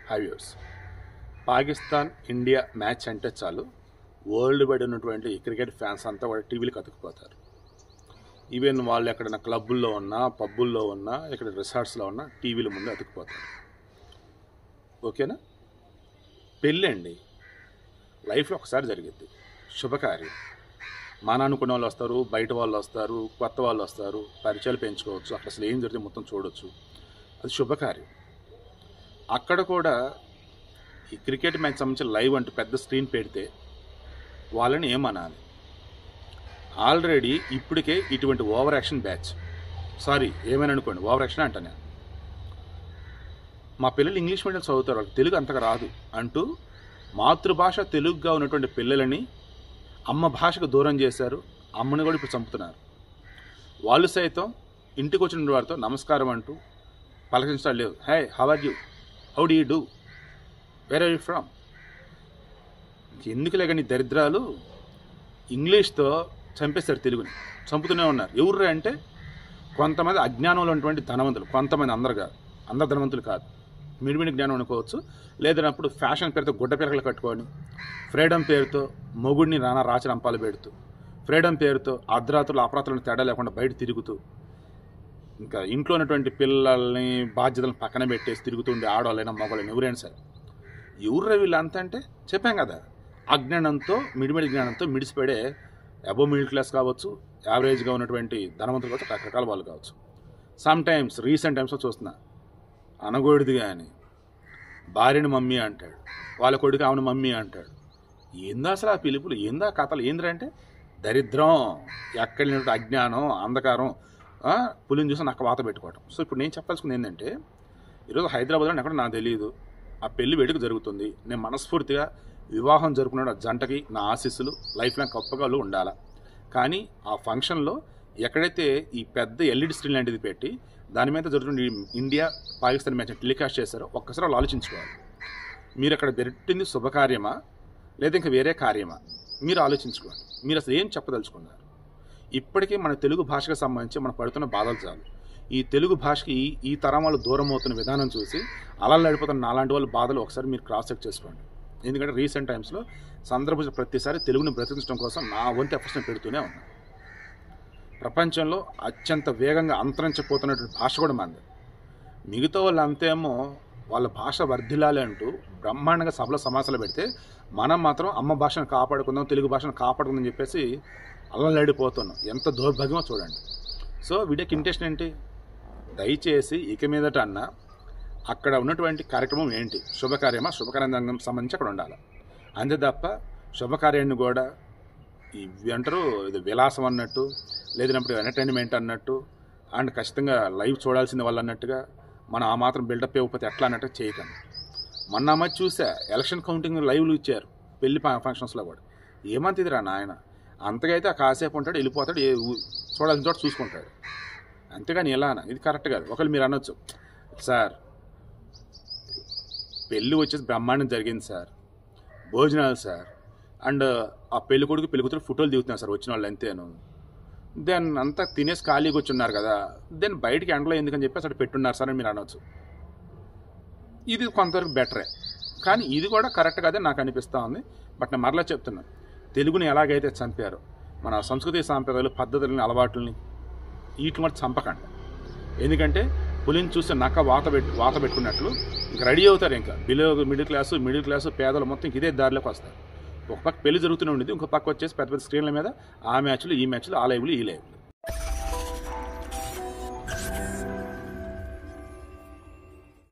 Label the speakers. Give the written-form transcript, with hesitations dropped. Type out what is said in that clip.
Speaker 1: హ్యావ్యూర్స్ Pakistan India match అంటే చాలు world wide ఉన్నటువంటి క్రికెట్ ఫ్యాన్స్ అంతా కూడా టీవీలకు అతుక్కుపోతారు. ఈవెన్ వాళ్ళు ఎక్కడైనా క్లబ్బుల్లో ఉన్నా, పబ్బుల్లో ఉన్నా, ఇక్కడ రిసార్ట్స్లో ఉన్నా టీవీల ముందు అతుక్కుపోతారు. ఓకేనా? పెళ్ళి అండి లైఫ్లో ఒకసారి జరిగిద్ది, శుభకార్యం. మన అనుకున్న వాళ్ళు వస్తారు, బయట వాళ్ళు వస్తారు, కొత్త వాళ్ళు వస్తారు, పరిచయాలు పెంచుకోవచ్చు, అక్కడ అసలు ఏం జరిగితే మొత్తం చూడవచ్చు. అది శుభకార్యం. అక్కడ కూడా ఈ క్రికెట్ మ్యాచ్ సంబంధించి లైవ్ అంటూ పెద్ద స్క్రీన్ పెడితే వాళ్ళని ఏమనాలి? ఆల్రెడీ ఇప్పటికే ఇటువంటి ఓవర్ యాక్షన్ బ్యాచ్, సారీ ఏమైనా అనుకోండి, ఓవర్ యాక్షన్ అంటా నేను. మా పిల్లలు ఇంగ్లీష్ మీడియం చదువుతారు, వాళ్ళకి తెలుగు అంతగా రాదు అంటూ మాతృభాష తెలుగుగా ఉన్నటువంటి పిల్లలని అమ్మ భాషకు దూరం చేశారు. అమ్మని కూడా ఇప్పుడు చంపుతున్నారు. వాళ్ళు సైతం ఇంటికి వచ్చిన వారితో నమస్కారం అంటూ పలకరించడం లేదు. Hey, how are you, how do you do, where are you from? ఎందుకులే కానీ దరిద్రాలు ఇంగ్లీష్తో చంపేస్తారు, తెలుగుని చంపుతూనే ఉన్నారు. ఎవరు అంటే కొంతమంది అజ్ఞానంలో ఉన్నటువంటి ధనవంతులు, కొంతమంది, అందరు కాదు, అందరు ధనవంతులు కాదు, మిడిమిడి జ్ఞానం అనుకోవచ్చు. లేదన్నప్పుడు ఫ్యాషన్ పేరుతో గుడ్డ పిరకలు కట్టుకొని, ఫ్రీడమ్ పేరుతో మొగుడిని నానా రాచి రంపాలు పెడుతూ, ఫ్రీడమ్ పేరుతో అర్ధరాత్రులు అపరాత్రులను తేడా లేకుండా బయట తిరుగుతూ, ఇంకా ఇంట్లో ఉన్నటువంటి పిల్లల్ని బాధ్యతలను పక్కన పెట్టేసి తిరుగుతుండే ఆడవాళ్ళైనా మగవాళ్ళైనా ఎవరైనా సరే. ఎవరు వీళ్ళంతా అంటే చెప్పాం కదా, అజ్ఞానంతో, మిడిమిడి జ్ఞానంతో మిడిసిపడే అబోవ్ మిడిల్ క్లాస్ కావచ్చు, యావరేజ్గా ఉన్నటువంటి ధనవంతులు కావచ్చు, రకరకాల వాళ్ళు కావచ్చు. సమ్ టైమ్స్ రీసెంట్ టైమ్స్లో చూస్తున్నా, అనగూడదు కానీ భార్యని మమ్మీ అంటాడు, వాళ్ళ కొడుకు ఆమెను మమ్మీ అంటాడు. ఏందా అసలు ఆ పిలుపులు, ఏందా కథలు, ఏంద్రంటే దరిద్రం, ఎక్కడ అజ్ఞానం, అంధకారం, పులిని చూసి నాకు వాత పెట్టుకోవటం. సో ఇప్పుడు నేను చెప్పాల్సింది ఏంటంటే, ఈరోజు హైదరాబాద్లో ఎక్కడ నాకు తెలియదు, ఆ పెళ్లి వేడుక జరుగుతుంది. నేను మనస్ఫూర్తిగా వివాహం జరుపుకున్న జంటకి నా ఆశీస్సులు లైఫ్ లాంగ్ గొప్పగా ఉండాలా. కానీ ఆ ఫంక్షన్లో ఎక్కడైతే ఈ పెద్ద ఎల్ఈడి స్క్రీన్ లాంటిది పెట్టి దాని మీద జరుగుతున్న ఇండియా పాకిస్తాన్ మ్యాచ్ టెలికాస్ట్ చేశారో ఒక్కసారి వాళ్ళు ఆలోచించుకోవాలి. మీరు అక్కడ పెట్టింది శుభకార్యమా లేదా ఇంకా వేరే కార్యమా? మీరు ఆలోచించుకోండి. మీరు అసలు ఏం చెప్పదలుచుకున్నారు? ఇప్పటికీ మన తెలుగు భాషకు సంబంధించి మనం పడుతున్న బాధలు చాలు. ఈ తెలుగు భాషకి ఈ తరం వాళ్ళు దూరం అవుతున్న విధానం చూసి అలా నడిపోతున్న నాలాంటి వాళ్ళ బాధలు ఒకసారి మీరు క్రాస్ చెక్ చేసుకోండి. ఎందుకంటే రీసెంట్ టైమ్స్లో సందర్భం ప్రతిసారి తెలుగుని బ్రతికించడం కోసం నా వంతు ఎఫర్ట్స్ని పెడుతూనే ఉన్నాను. ప్రపంచంలో అత్యంత వేగంగా అంతరించిపోతున్నటువంటి భాష కూడా మనది. మిగతా వాళ్ళు అంతేమో వాళ్ళ భాష వర్ధిల్లాలి అంటూ బ్రహ్మాండంగా సభలో సమాసాలు పెడితే మనం మాత్రం అమ్మ భాషను కాపాడుకుందాం, తెలుగు భాషను కాపాడుకుందాం చెప్పేసి అల్లలాడిపోతున్నాం. ఎంత దౌర్భాగ్యమో చూడండి. సో వీడియోకి ఇంటెన్షన్ ఏంటి? దయచేసి ఇక మీదట అన్న అక్కడ ఉన్నటువంటి కార్యక్రమం ఏంటి, శుభకార్యమా, శుభకార్యం సంబంధించి అక్కడ ఉండాలి. అంతే తప్ప శుభకార్యాన్ని కూడా ఇవి అంటారు ఇది విలాసం అన్నట్టు, లేదన్నప్పుడు ఎంటర్టైన్మెంట్ అన్నట్టు, అండ్ ఖచ్చితంగా లైవ్ చూడాల్సింది వాళ్ళు అన్నట్టుగా మనం ఆ మాత్రం బిల్డప్ ఇవ్వకపోతే ఎట్లా అన్నట్టు చేయకండి. మొన్న మధ్య చూసా ఎలక్షన్ కౌంటింగ్ లైవ్లు ఇచ్చారు పెళ్లి ఫంక్షన్స్లో కూడా. ఏమంతిదిరా నాయన, అంతగా అయితే ఆ కాసేపు ఉంటాడు, వెళ్ళిపోతాడు, చూడాల్సిన చోట చూసుకుంటాడు. అంతేగాని ఎలా అన్న, ఇది కరెక్ట్ కాదు. ఒకవేళ మీరు అనొచ్చు, సార్ పెళ్ళి వచ్చేసి బ్రహ్మాండం జరిగింది సార్, భోజనాలు సార్, అండ్ ఆ పెళ్లి కొడుకు పెళ్లి కూతురు ఫోటోలు దిగుతున్నారు సార్ వచ్చిన వాళ్ళు అంతేను, దెన్ అంతా తినేసి ఖాళీగా వచ్చున్నారు కదా, దెన్ బయటికి ఎండలో ఎందుకని చెప్పి అసలు పెట్టున్నారు సార్ అని మీరు అనవచ్చు. ఇది కొంతవరకు బెటరే, కానీ ఇది కూడా కరెక్ట్ కాదే నాకు అనిపిస్తూ ఉంది. బట్ నేను మరలా చెప్తున్నాను, తెలుగుని ఎలాగైతే చంపారో మన సంస్కృతి సాంప్రదాయాలు, పద్ధతులని, అలవాట్లని వీటిని కూడా చంపకండి. ఎందుకంటే పులిని చూస్తే నక్క వాత పెట్టుకున్నట్లు ఇంక రెడీ అవుతారు. ఇంకా బిలో మిడిల్ క్లాసు పేదలు మొత్తం ఇదే దారిలోకి వస్తారు. ఒక పక్క పెళ్లి జరుగుతూనే ఉండేది, ఇంకో పక్క వచ్చేసి పెద్ద పెద్ద స్క్రీన్ల మీద ఆ మ్యాచ్లు, ఈ మ్యాచ్లు, ఆ లైవ్లు, ఈ లైవ్లు.